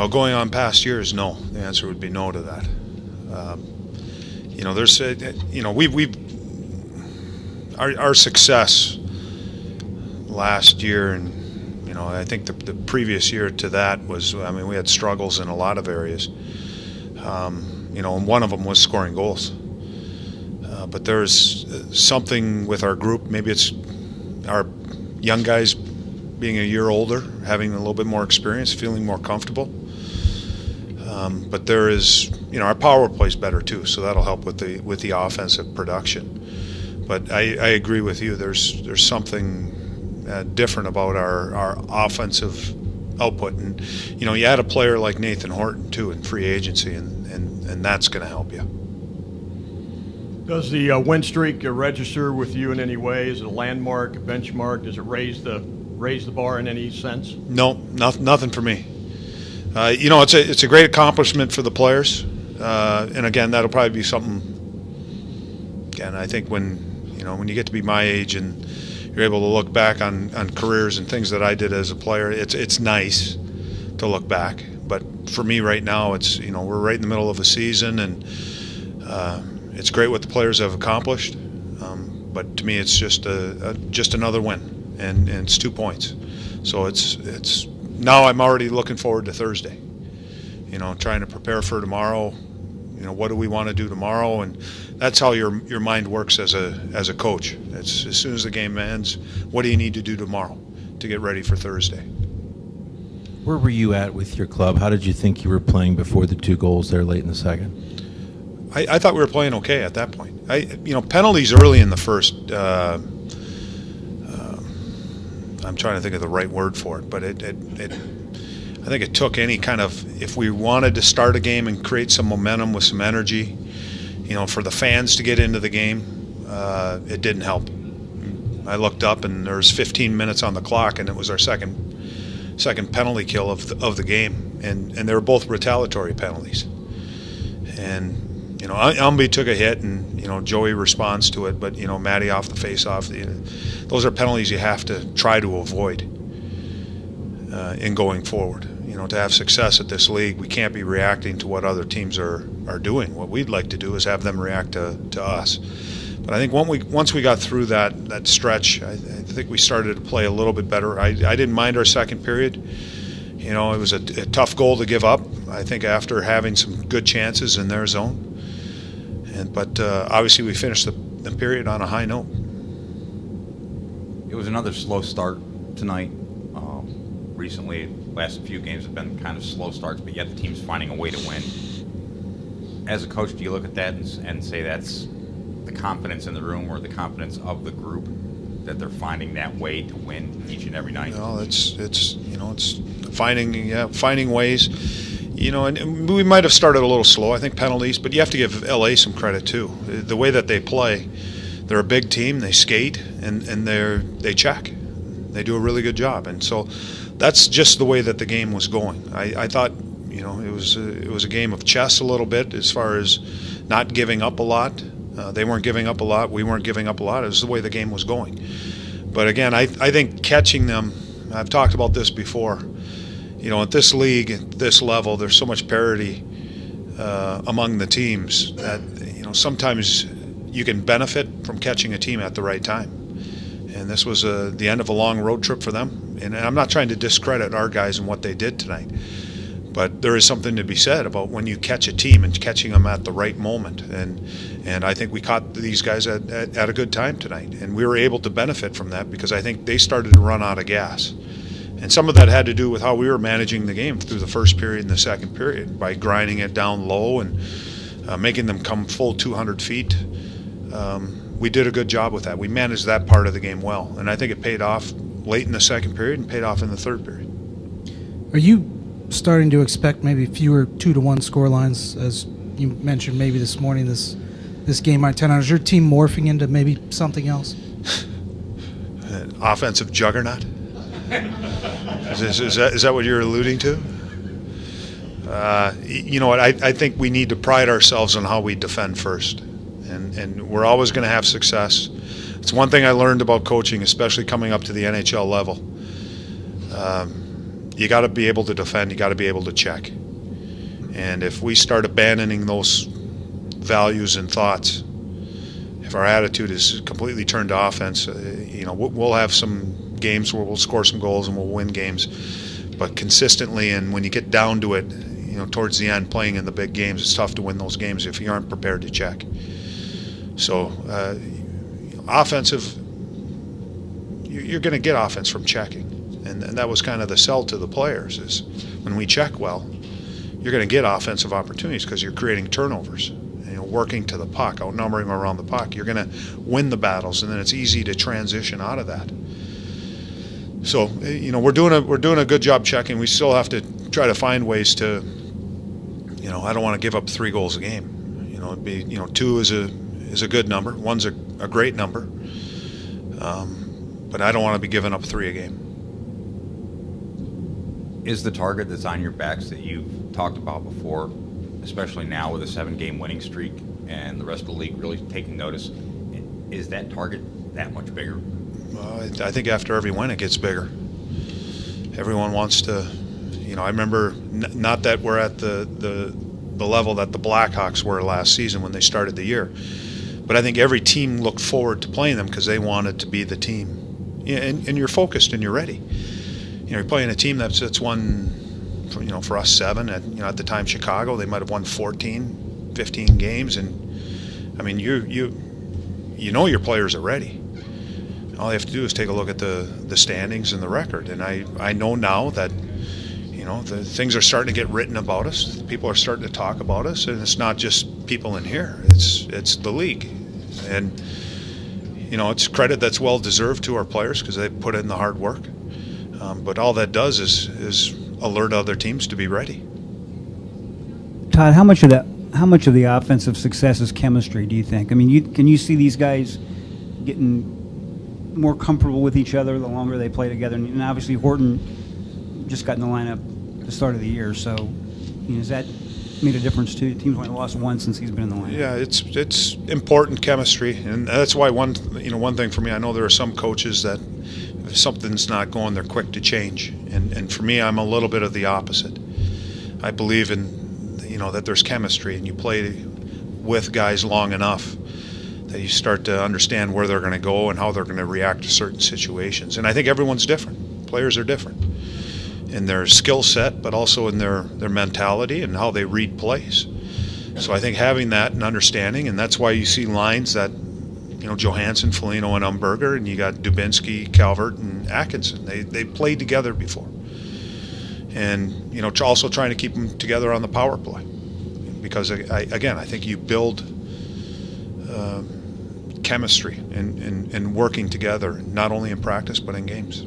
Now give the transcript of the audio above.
going on past years, no. The answer would be no to that. There's, our success last year, and I think the previous year to that was, we had struggles in a lot of areas. And one of them was scoring goals. But there's something with our group. Maybe it's our young guys being a year older, having a little bit more experience, feeling more comfortable. But there is, our power play's better too, so that'll help with the offensive production. But I agree with you. There's something different about our offensive output, and you add a player like Nathan Horton too in free agency, and that's going to help you. Does the win streak register with you in any way? Is it a landmark, a benchmark? Does it raise the bar in any sense? No, nothing for me. It's a great accomplishment for the players, and again, that'll probably be something. Again, I think when you get to be my age and you're able to look back on careers and things that I did as a player, it's nice to look back. But for me right now, it's we're right in the middle of a season, and it's great what the players have accomplished. But to me, it's just another win, and it's 2 points. So it's now I'm already looking forward to Thursday. Trying to prepare for tomorrow. What do we want to do tomorrow? And that's how your mind works as a coach. It's as soon as the game ends, what do you need to do tomorrow to get ready for Thursday? Where were you at with your club? How did you think you were playing before the 2 goals there late in the second? I thought we were playing okay at that point. Penalties early in the first. I'm trying to think of the right word for it, but I think it took any kind of, if we wanted to start a game and create some momentum with some energy, for the fans to get into the game, it didn't help. I looked up and there was 15 minutes on the clock, and it was our second penalty kill of the game, and they were both retaliatory penalties. And Umby took a hit, and Joey responds to it, but Matty off the face-off. Those are penalties you have to try to avoid in going forward. To have success at this league, we can't be reacting to what other teams are doing. What we'd like to do is have them react to us. But I think once we got through that stretch, I think we started to play a little bit better. I didn't mind our second period. It was a tough goal to give up, I think, after having some good chances in their zone. But obviously we finished the period on a high note. It was another slow start tonight. Recently, last few games have been kind of slow starts, but yet the team's finding a way to win. As a coach, do you look at that and say that's the confidence in the room or the confidence of the group that they're finding that way to win each and every night? No, it's finding ways. And we might have started a little slow, I think, penalties, but you have to give LA some credit too. The way that they play, they're a big team, they skate, and they check. They do a really good job, and so that's just the way that the game was going. I thought, it was a game of chess a little bit as far as not giving up a lot. They weren't giving up a lot. We weren't giving up a lot. It was the way the game was going. But again, I think catching them, I've talked about this before, at this league, at this level, there's so much parity among the teams that, sometimes you can benefit from catching a team at the right time. And this was the end of a long road trip for them. And I'm not trying to discredit our guys and what they did tonight. But there is something to be said about when you catch a team and catching them at the right moment. And I think we caught these guys at a good time tonight. And we were able to benefit from that because I think they started to run out of gas. And some of that had to do with how we were managing the game through the first period and the second period by grinding it down low and making them come full 200 feet. We did a good job with that. We managed that part of the game well. And I think it paid off late in the second period and paid off in the third period. Are you starting to expect maybe fewer 2-1 score lines, as you mentioned maybe this morning, this game on 10 hours? Is your team morphing into maybe something else? An offensive juggernaut? Is that what you're alluding to? You know what? I think we need to pride ourselves on how we defend first. And we're always going to have success. It's one thing I learned about coaching, especially coming up to the NHL level. you got to be able to defend. You got to be able to check. And if we start abandoning those values and thoughts, if our attitude is completely turned to offense, we'll have some games where we'll score some goals and we'll win games. But consistently, and when you get down to it, towards the end, playing in the big games, it's tough to win those games if you aren't prepared to check. So, offensive, you're going to get offense from checking. And that was kind of the sell to the players, is when we check well, you're going to get offensive opportunities because you're creating turnovers. Working to the puck, outnumbering around the puck, you're going to win the battles, and then it's easy to transition out of that. So, we're doing a good job checking. We still have to try to find ways to, I don't want to give up 3 goals a game. It'd be, 2 is a good number, 1's a great number, but I don't want to be giving up 3 a game. Is the target that's on your backs that you've talked about before, especially now with a 7-game winning streak and the rest of the league really taking notice, is that target that much bigger? I think after every win it gets bigger. Everyone wants to, I remember not that we're at the level that the Blackhawks were last season when they started the year, but I think every team looked forward to playing them because they wanted to be the team. And you're focused and you're ready. You're playing a team that's won, for us 7. At the time Chicago, they might have won 14, 15 games, and I mean your players are ready. All they have to do is take a look at the standings and the record, and I know now that the things are starting to get written about us. People are starting to talk about us, and it's not just people in here. It's the league, and it's credit that's well deserved to our players because they put in the hard work. But all that does is alert other teams to be ready. Todd, how much of the offensive success is chemistry, do you think? I mean, can you see these guys getting more comfortable with each other the longer they play together? And obviously Horton just got in the lineup at the start of the year, so has that made a difference too? Teams only lost 1 since he's been in the lineup. Yeah, it's important chemistry, and that's why one thing for me, I know there are some coaches that if something's not going, they're quick to change, and for me, I'm a little bit of the opposite. I believe in that there's chemistry, and you play with guys long enough that you start to understand where they're going to go and how they're going to react to certain situations. And I think everyone's different. Players are different in their skill set, but also in their mentality and how they read plays. So I think having that and understanding, and that's why you see lines that, Johansson, Foligno, and Umberger, and you got Dubinsky, Calvert, and Atkinson. They played together before. And, also trying to keep them together on the power play. Because, I think you build chemistry and working together, not only in practice but in games.